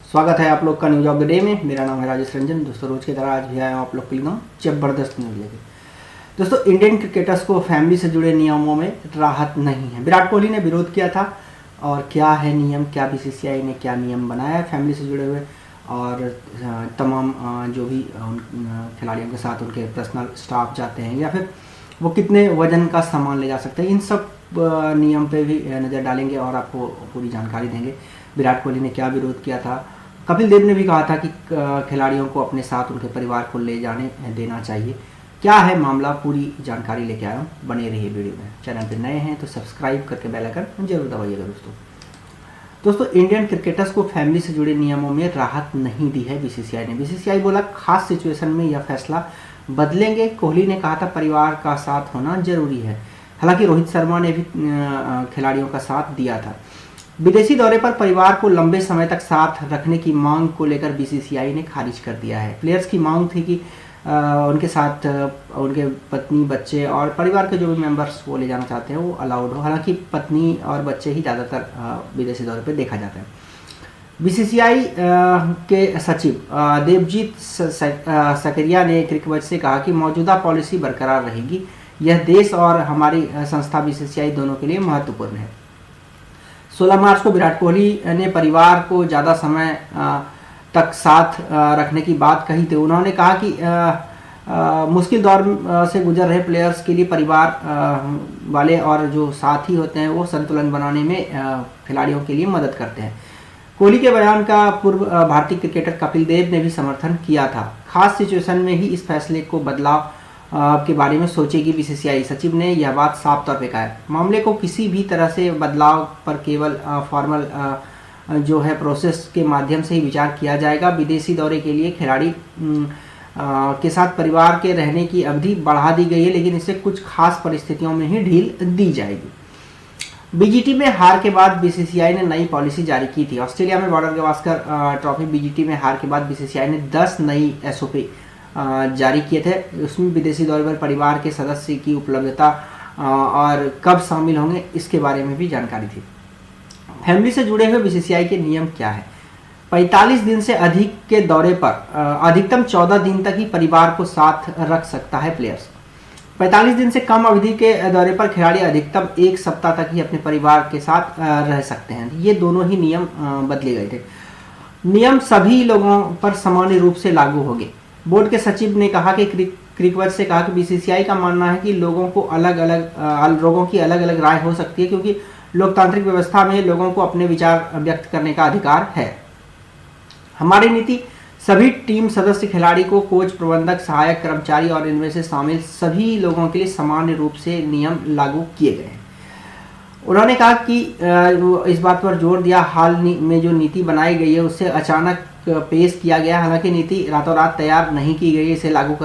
स्वागत है आप लोग का न्यूज ऑफ द डे में। मेरा नाम है राजेश रंजन। दोस्तों रोज की तरह आज भी आया हूँ आप लोग के लिए जबरदस्त न्यूज लेके। दोस्तों इंडियन क्रिकेटर्स को फैमिली से जुड़े नियमों में राहत नहीं है। विराट कोहली ने विरोध किया था और क्या है नियम, क्या बीसीसीआई ने क्या नियम बनाया है फैमिली से जुड़े हुए और तमाम जो भी खिलाड़ियों के साथ उनके पर्सनल स्टाफ जाते हैं या फिर वो कितने वजन का सामान ले जा सकते हैं, इन सब नियम पे भी नज़र डालेंगे और आपको पूरी जानकारी देंगे। विराट कोहली ने क्या विरोध किया था, कपिल देव ने भी कहा था कि खिलाड़ियों को अपने साथ उनके परिवार को ले जाने देना चाहिए। क्या है मामला, पूरी जानकारी लेके आया हूँ, बने रहिए वीडियो में। चैनल पर नए हैं तो सब्सक्राइब करके बेल आइकन जरूर दबाइएगा। दोस्तों इंडियन क्रिकेटर्स को फैमिली से जुड़े नियमों में राहत नहीं दी है बीसीसीआई ने। बीसीसीआई बोला खास सिचुएशन में यह फैसला बदलेंगे। कोहली ने कहा था परिवार का साथ होना जरूरी है। हालांकि रोहित शर्मा ने भी खिलाड़ियों का साथ दिया था। विदेशी दौरे पर परिवार को लंबे समय तक साथ रखने की मांग को लेकर बीसीसीआई ने खारिज कर दिया है। प्लेयर्स की मांग थी कि उनके साथ उनके पत्नी, बच्चे और परिवार के जो भी मेंबर्स वो ले जाना चाहते हैं वो अलाउड हो। हालांकि पत्नी और बच्चे ही ज़्यादातर विदेशी दौरे पर देखा जाता है। बीसीसीआई के सचिव देवजीत सकरिया ने क्रिकेट से कहा कि मौजूदा पॉलिसी बरकरार रहेगी। यह देश और हमारी संस्था बीसीसीआई दोनों के लिए महत्वपूर्ण है। 16 मार्च को विराट कोहली ने परिवार को ज़्यादा समय तक साथ रखने की बात कही थी। उन्होंने कहा कि मुश्किल दौर से गुजर रहे प्लेयर्स के लिए परिवार वाले और जो साथी होते हैं वो संतुलन बनाने में खिलाड़ियों के लिए मदद करते हैं। कोहली के बयान का पूर्व भारतीय क्रिकेटर कपिल देव ने भी समर्थन किया था। खास सिचुएशन में ही इस फैसले को बदलाव के बारे में सोचेगी बीसीसीआई। सचिव ने यह बात साफ तौर पे कहा है। मामले को किसी भी तरह से बदलाव पर केवल फॉर्मल जो है प्रोसेस के माध्यम से ही विचार किया जाएगा। विदेशी दौरे के लिए खिलाड़ी के साथ परिवार के रहने की अवधि बढ़ा दी गई है, लेकिन इसे कुछ खास परिस्थितियों में ही ढील दी जाएगी। बीजीटी में हार के बाद बीसीसीआई ने नई पॉलिसी जारी की थी। ऑस्ट्रेलिया में बॉर्डर गावस्कर ट्रॉफी बीजीटी में हार के बाद बीसीसीआई ने 10 नई एसओपी जारी किए थे। उसमें विदेशी दौरे पर परिवार के सदस्य की उपलब्धता और कब शामिल होंगे इसके बारे में भी जानकारी थी। फैमिली से जुड़े हुए बीसीसीआई के नियम क्या है? 45 दिन से अधिक के दौरे पर अधिकतम 14 दिन तक ही परिवार को साथ रख सकता है प्लेयर्स। 45 दिन से कम अवधि के दौरे पर खिलाड़ी अधिकतम 1 सप्ताह तक ही अपने परिवार के साथ रह सकते हैं। ये दोनों ही नियम बदले गए थे। नियम सभी लोगों पर सामान्य रूप से लागू होंगे। बोर्ड के सचिव ने कहा कि क्रिकेट से कहा कि बीसीसीआई का मानना है कि लोगों की अलग अलग राय हो सकती है, क्योंकि लोकतांत्रिक व्यवस्था में लोगों को अपने विचार व्यक्त करने का अधिकार है। हमारी नीति सभी टीम सदस्य, खिलाड़ी को कोच, प्रबंधक, सहायक कर्मचारी और इनमें से शामिल सभी लोगों के लिए सामान्य रूप से नियम लागू किए गए हैं। उन्होंने कहा कि इस बात पर जोर दिया हाल में जो नीति बनाई गई है उससे अचानक पेश किया गया। हालांकि नीति रातों रात तैयार नहीं की गई, इसे लागू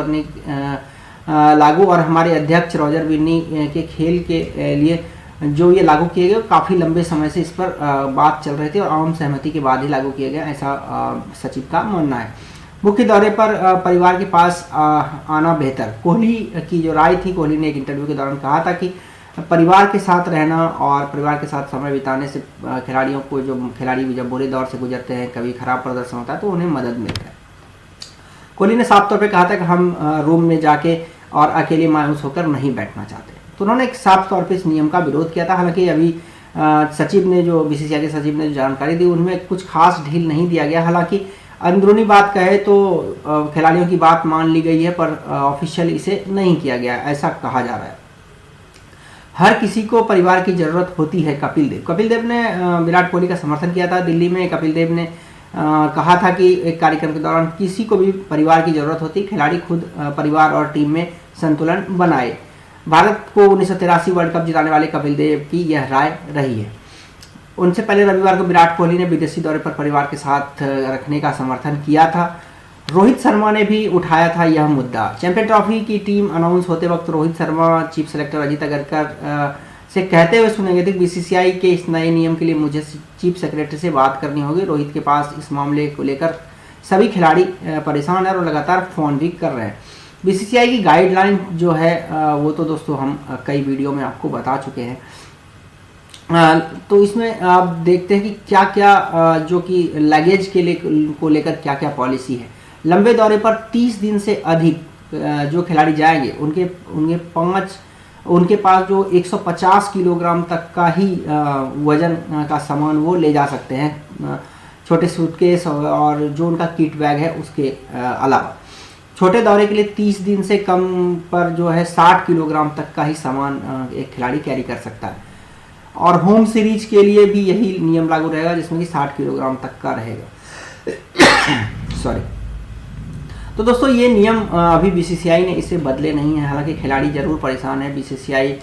और हमारे अध्यक्ष रॉजर बिन्नी के खेल के लिए जो ये लागू किए गए काफ़ी लंबे समय से इस पर बात चल रही थी और आम सहमति के बाद ही लागू किया गया, ऐसा सचिव का मानना है। मुख्य दौरे पर परिवार के पास आना बेहतर, कोहली की जो राय थी। कोहली ने एक इंटरव्यू के दौरान कहा था कि परिवार के साथ रहना और परिवार के साथ समय बिताने से खिलाड़ियों को, जो खिलाड़ी जब बुरे दौर से गुजरते हैं, कभी खराब प्रदर्शन होता है तो उन्हें मदद मिलता है। कोहली ने साफ तौर पे कहा था कि हम रूम में जाके और अकेले मायूस होकर नहीं बैठना चाहते। तो उन्होंने एक साफ तौर पे इस नियम का विरोध किया था। हालांकि अभी सचिव ने, जो बीसीसीआई के सचिव ने जो जानकारी दी, उनमें कुछ खास ढील नहीं दिया गया। हालांकि अंदरूनी बात कहे तो खिलाड़ियों की बात मान ली गई है, पर ऑफिशियल इसे नहीं किया गया, ऐसा कहा जा रहा है। हर किसी को परिवार की जरूरत होती है। कपिल देव ने विराट कोहली का समर्थन किया था। दिल्ली में कपिल देव ने कहा था कि एक कार्यक्रम के दौरान किसी को भी परिवार की जरूरत होती है, खिलाड़ी खुद परिवार और टीम में संतुलन बनाए। भारत को 1983 वर्ल्ड कप जिताने वाले कपिल देव की यह राय रही है। उनसे पहले रविवार को विराट कोहली ने विदेशी दौरे पर परिवार के साथ रखने का समर्थन किया था। रोहित शर्मा ने भी उठाया था यह मुद्दा। चैंपियन ट्रॉफी की टीम अनाउंस होते वक्त रोहित शर्मा चीफ सेलेक्टर अजीत अगरकर से कहते हुए सुने गए थे कि बीसीसीआई के इस नए नियम के लिए मुझे चीफ सेक्रेटरी से बात करनी होगी। रोहित के पास इस मामले को लेकर सभी खिलाड़ी परेशान है और लगातार फ़ोन भी कर रहे हैं। बीसीसीआई की गाइडलाइन जो है वो तो दोस्तों हम कई वीडियो में आपको बता चुके हैं। तो इसमें आप देखते हैं कि क्या क्या जो कि लगेज के को लेकर क्या क्या पॉलिसी है। लंबे दौरे पर 30 दिन से अधिक जो खिलाड़ी जाएंगे उनके पास जो 150 किलोग्राम तक का ही वजन का सामान वो ले जा सकते हैं, छोटे सूटकेस और जो उनका किट बैग है उसके अलावा। छोटे दौरे के लिए 30 दिन से कम पर जो है 60 किलोग्राम तक का ही सामान एक खिलाड़ी कैरी कर सकता है। और होम सीरीज के लिए भी यही नियम लागू रहेगा, जिसमें कि 60 किलोग्राम तक का रहेगा। सॉरी। तो दोस्तों ये नियम अभी बीसीसीआई ने इसे बदले नहीं है। हालांकि खिलाड़ी जरूर परेशान है, बीसीसीआई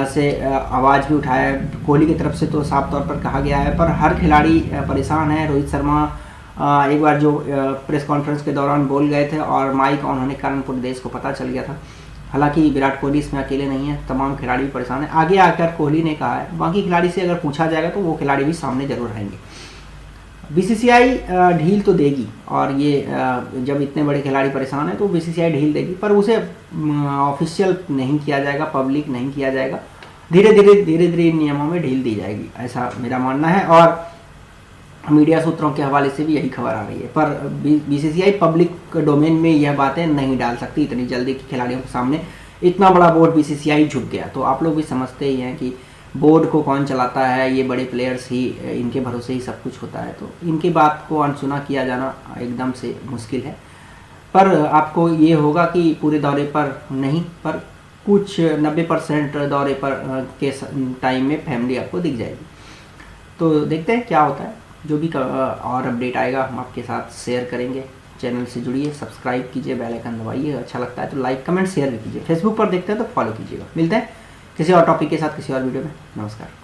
से आवाज़ भी उठाया है। कोहली की तरफ से तो साफ तौर पर कहा गया है, पर हर खिलाड़ी परेशान है। रोहित शर्मा एक बार जो प्रेस कॉन्फ्रेंस के दौरान बोल गए थे और माइक ऑन होने के कारण पूरे देश को पता चल गया था। हालांकि विराट कोहली इसमें अकेले नहीं है, तमाम खिलाड़ी भी परेशान है। आगे आकर कोहली ने कहा है, बाकी खिलाड़ी से अगर पूछा जाएगा तो वो खिलाड़ी भी सामने जरूर रहेंगे। बीसीसीआई ढील तो देगी, और ये जब इतने बड़े खिलाड़ी परेशान है तो बीसीसीआई ढील देगी, पर उसे ऑफिशियल नहीं किया जाएगा, पब्लिक नहीं किया जाएगा। धीरे धीरे इन नियमों में ढील दी जाएगी, ऐसा मेरा मानना है। और मीडिया सूत्रों के हवाले से भी यही खबर आ रही है। पर बीसीसीआई पब्लिक डोमेन में यह बातें नहीं डाल सकती इतनी जल्दी कि खिलाड़ियों के सामने। इतना बड़ा बोर्ड बीसीसीआई झुक गया, तो आप लोग भी समझते ही हैं कि बोर्ड को कौन चलाता है, ये बड़े प्लेयर्स ही, इनके भरोसे ही सब कुछ होता है। तो इनकी बात को अनसुना किया जाना एकदम से मुश्किल है। पर आपको ये होगा कि पूरे दौरे पर नहीं, पर कुछ 90% दौरे पर के टाइम में फैमिली आपको दिख जाएगी। तो देखते हैं क्या होता है। जो भी और अपडेट आएगा हम आपके साथ शेयर करेंगे। चैनल से जुड़िए, सब्सक्राइब कीजिए, बेल आइकन दबाइए। अच्छा लगता है तो लाइक कमेंट शेयर भी कीजिए। फेसबुक पर देखते हैं तो फॉलो कीजिएगा। मिलते हैं किसी और टॉपिक के साथ किसी और वीडियो में। नमस्कार।